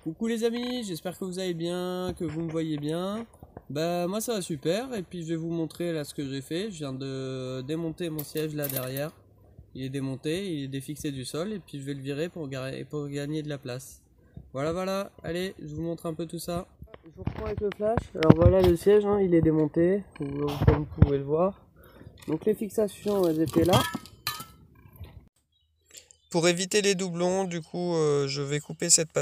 Coucou les amis, j'espère que vous allez bien, que vous me voyez bien. Bah moi ça va super, et puis je vais vous montrer là ce que j'ai fait. Je viens de démonter mon siège là derrière. Il est démonté, il est défixé du sol, et puis je vais le virer pour gagner de la place. Voilà, allez, je vous montre un peu tout ça. Je vous reprends avec le flash. Alors voilà le siège, hein, il est démonté, comme vous pouvez le voir. Donc les fixations elles étaient là. Pour éviter les doublons, du coup, je vais couper cette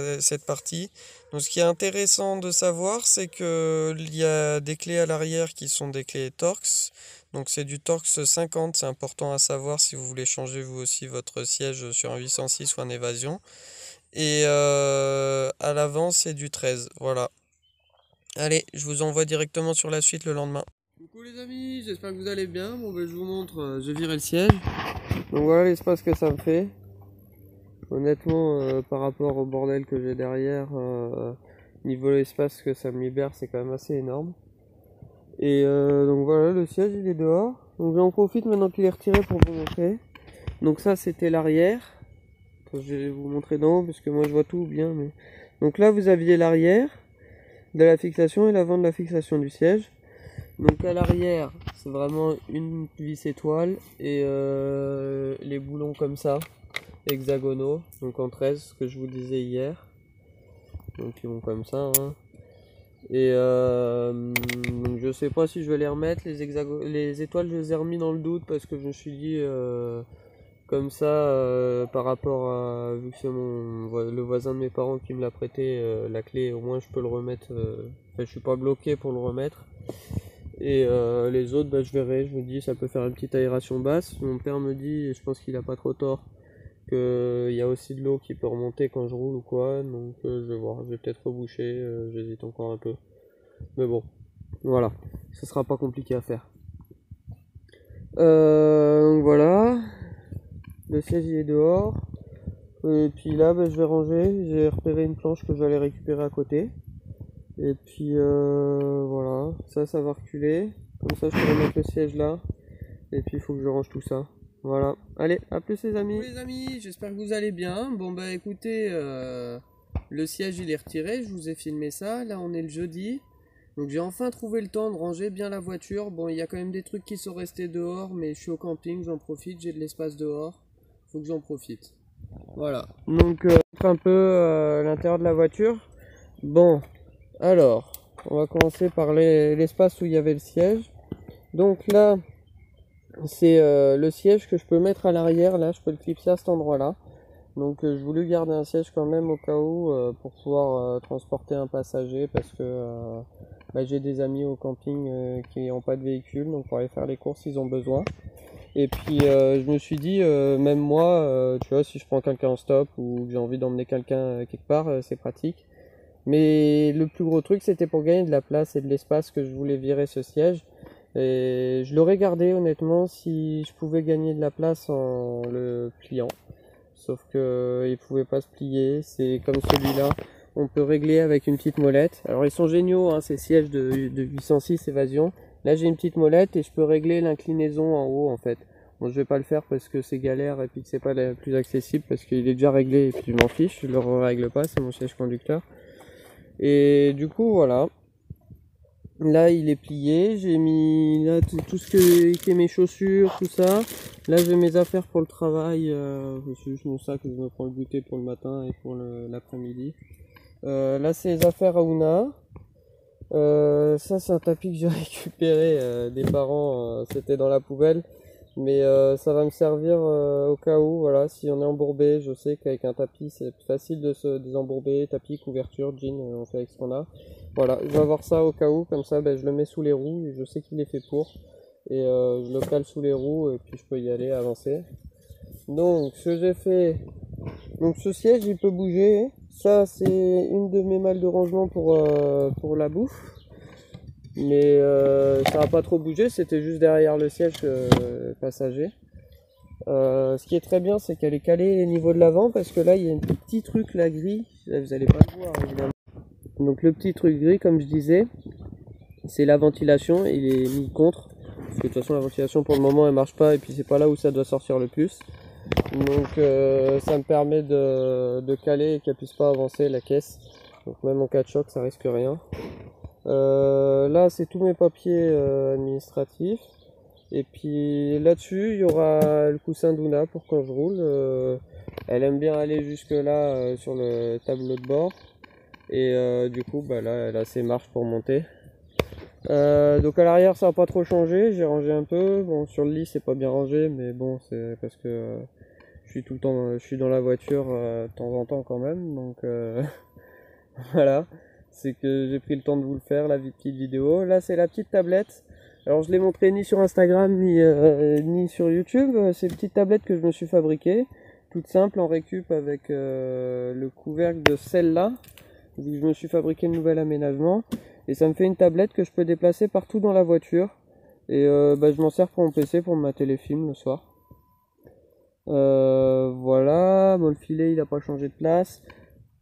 partie. Donc, ce qui est intéressant de savoir, c'est qu'il y a des clés à l'arrière qui sont des clés Torx. Donc, c'est du Torx 50. C'est important à savoir si vous voulez changer vous aussi votre siège sur un 806 ou un Évasion. Et à l'avant, c'est du 13. Voilà. Allez, je vous envoie directement sur la suite le lendemain. Coucou les amis, j'espère que vous allez bien. Bon, ben, je vous montre, je vire le siège. Donc, voilà l'espace que ça me fait. Honnêtement, par rapport au bordel que j'ai derrière, niveau l'espace que ça me libère, c'est quand même assez énorme. Et donc voilà, le siège il est dehors. Donc j'en profite maintenant qu'il est retiré pour vous montrer. Donc ça c'était l'arrière. Je vais vous montrer d'en haut parce que moi je vois tout bien. Mais... Donc là vous aviez l'arrière de la fixation et l'avant de la fixation du siège. Donc à l'arrière c'est vraiment une vis étoile et les boulons comme ça. Hexagonaux, donc en 13, ce que je vous disais hier. Donc ils vont comme ça. Hein. Et donc je sais pas si je vais les remettre. Les étoiles, je les ai remis dans le doute parce que je me suis dit comme ça, par rapport à vu que c'est le voisin de mes parents qui me l'a prêté, la clé, au moins je peux le remettre. Enfin, je suis pas bloqué pour le remettre. Et les autres, bah, je verrai. Je me dis ça peut faire une petite aération basse. Mon père me dit, et je pense qu'il a pas trop tort, qu'il y a aussi de l'eau qui peut remonter quand je roule ou quoi, donc je vais voir, je vais peut-être reboucher, j'hésite encore un peu, mais bon, voilà, ce sera pas compliqué à faire. Donc voilà, le siège il est dehors, et puis là bah, je vais ranger, j'ai repéré une planche que je vais aller récupérer à côté, et puis voilà, ça va reculer, comme ça je peux remettre le siège là, et puis il faut que je range tout ça. Voilà, allez, à plus les amis. Bonjour les amis, j'espère que vous allez bien. Bon bah écoutez, le siège il est retiré, je vous ai filmé ça. Là on est le jeudi, donc j'ai enfin trouvé le temps de ranger bien la voiture. Bon il y a quand même des trucs qui sont restés dehors, mais je suis au camping, j'en profite, j'ai de l'espace dehors, faut que j'en profite. Voilà, donc un peu l'intérieur de la voiture. Bon, alors, on va commencer par l'espace où il y avait le siège. Donc là... c'est le siège que je peux mettre à l'arrière, là je peux le clipser à cet endroit là. Donc je voulais garder un siège quand même au cas où pour pouvoir transporter un passager parce que bah, j'ai des amis au camping qui n'ont pas de véhicule, donc pour aller faire les courses ils ont besoin. Et puis je me suis dit même moi tu vois, si je prends quelqu'un en stop ou que j'ai envie d'emmener quelqu'un quelque part, c'est pratique. Mais le plus gros truc c'était pour gagner de la place et de l'espace que je voulais virer ce siège. Et je l'aurais gardé honnêtement si je pouvais gagner de la place en le pliant. Sauf que il pouvait pas se plier, c'est comme celui-là. On peut régler avec une petite molette. Alors ils sont géniaux, hein, ces sièges de 806 Évasion. Là j'ai une petite molette et je peux régler l'inclinaison en haut en fait. Bon je vais pas le faire parce que c'est galère et puis que c'est pas la plus accessible parce qu'il est déjà réglé et puis je m'en fiche, je le règle pas, c'est mon siège conducteur. Et du coup voilà. Là il est plié, j'ai mis là tout ce qui est mes chaussures, tout ça. Là j'ai mes affaires pour le travail, c'est juste mon sac que je me prends le goûter pour le matin et pour l'après-midi. Là c'est les affaires à Ouna. Ça c'est un tapis que j'ai récupéré des parents, c'était dans la poubelle. Mais ça va me servir au cas où, voilà, si on est embourbé, je sais qu'avec un tapis c'est plus facile de se désembourber, tapis, couverture, jean, on fait avec ce qu'on a. Voilà, je vais avoir ça au cas où, comme ça ben, je le mets sous les roues, je sais qu'il est fait pour. Et je le cale sous les roues et puis je peux y aller, avancer. Donc ce que j'ai fait, donc ce siège il peut bouger, ça c'est une de mes malles de rangement pour la bouffe. Mais ça n'a pas trop bougé, c'était juste derrière le siège passager. Ce qui est très bien, c'est qu'elle est calée au niveau de l'avant parce que là il y a un petit truc là gris, là, vous n'allez pas le voir évidemment. Donc le petit truc gris, comme je disais, c'est la ventilation, il est mis contre. Parce que de toute façon la ventilation pour le moment elle marche pas et puis c'est pas là où ça doit sortir le plus. Donc ça me permet de caler et qu'elle puisse pas avancer la caisse. Donc même en cas de choc, ça risque rien. Là, c'est tous mes papiers administratifs. Et puis là-dessus, il y aura le coussin d'Una pour quand je roule. Elle aime bien aller jusque là sur le tableau de bord. Et du coup, bah là, elle a ses marches pour monter. Donc à l'arrière, ça n'a pas trop changé. J'ai rangé un peu. Bon, sur le lit, c'est pas bien rangé, mais bon, c'est parce que je suis tout le temps, je suis dans la voiture de temps en temps quand même. Donc voilà, c'est que j'ai pris le temps de vous le faire, la petite vidéo. Là, c'est la petite tablette. Alors, je l'ai montré ni sur Instagram ni sur YouTube. C'est une petite tablette que je me suis fabriquée, toute simple en récup avec le couvercle de celle-là. Je me suis fabriqué le nouvel aménagement et ça me fait une tablette que je peux déplacer partout dans la voiture. Et je m'en sers pour mon PC pour me mater les films le soir. Voilà, bon, le filet il n'a pas changé de place.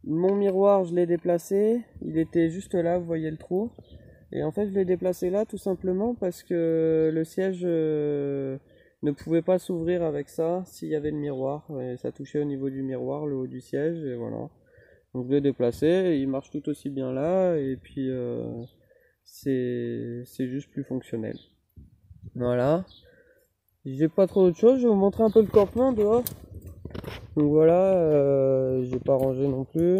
Mon miroir, je l'ai déplacé, il était juste là, vous voyez le trou. Et en fait, je l'ai déplacé là tout simplement parce que le siège ne pouvait pas s'ouvrir avec ça s'il y avait le miroir. Et ça touchait au niveau du miroir, le haut du siège, et voilà. Donc je l'ai déplacé, et il marche tout aussi bien là, et puis c'est juste plus fonctionnel. Voilà. J'ai pas trop d'autre chose, je vais vous montrer un peu le campement dehors. Donc voilà, j'ai pas rangé non plus.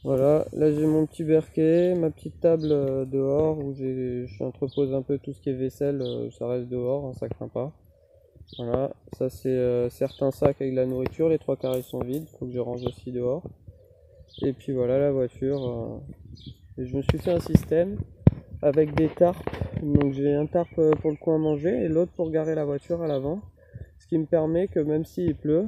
Voilà, là j'ai mon petit berquet, ma petite table dehors où j'entrepose un peu tout ce qui est vaisselle, ça reste dehors, hein, ça craint pas. Voilà, ça c'est certains sacs avec de la nourriture, les 3/4 ils sont vides, faut que je range aussi dehors. Et puis voilà la voiture, et je me suis fait un système avec des tarpes, donc j'ai un tarp pour le coin à manger et l'autre pour garer la voiture à l'avant. Ce qui me permet que même s'il pleut,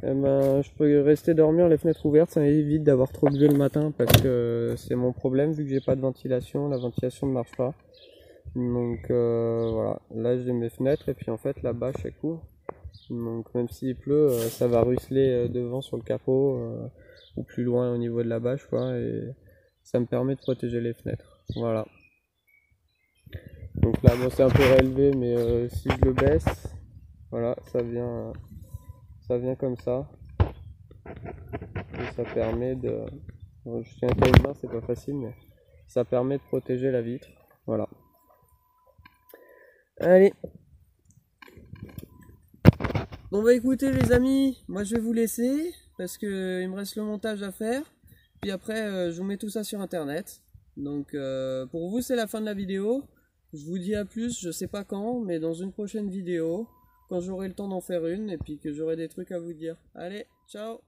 je peux rester dormir les fenêtres ouvertes, ça m'évite d'avoir trop de jeu le matin parce que c'est mon problème vu que j'ai pas de ventilation, la ventilation ne marche pas. Donc voilà, là j'ai mes fenêtres et puis en fait la bâche elle couvre. Donc même s'il pleut, ça va ruisseler devant sur le capot ou plus loin au niveau de la bâche quoi, et ça me permet de protéger les fenêtres. Voilà. Donc là bon c'est un peu réélevé mais si je le baisse, voilà, ça vient comme ça. Et ça permet de... Je tiens qu'à une main, c'est pas facile, mais ça permet de protéger la vitre. Voilà. Allez. Bon bah écoutez les amis, moi je vais vous laisser parce que il me reste le montage à faire. Puis après je vous mets tout ça sur internet. Donc pour vous c'est la fin de la vidéo. Je vous dis à plus, je sais pas quand, mais dans une prochaine vidéo, quand j'aurai le temps d'en faire une et puis que j'aurai des trucs à vous dire. Allez, ciao!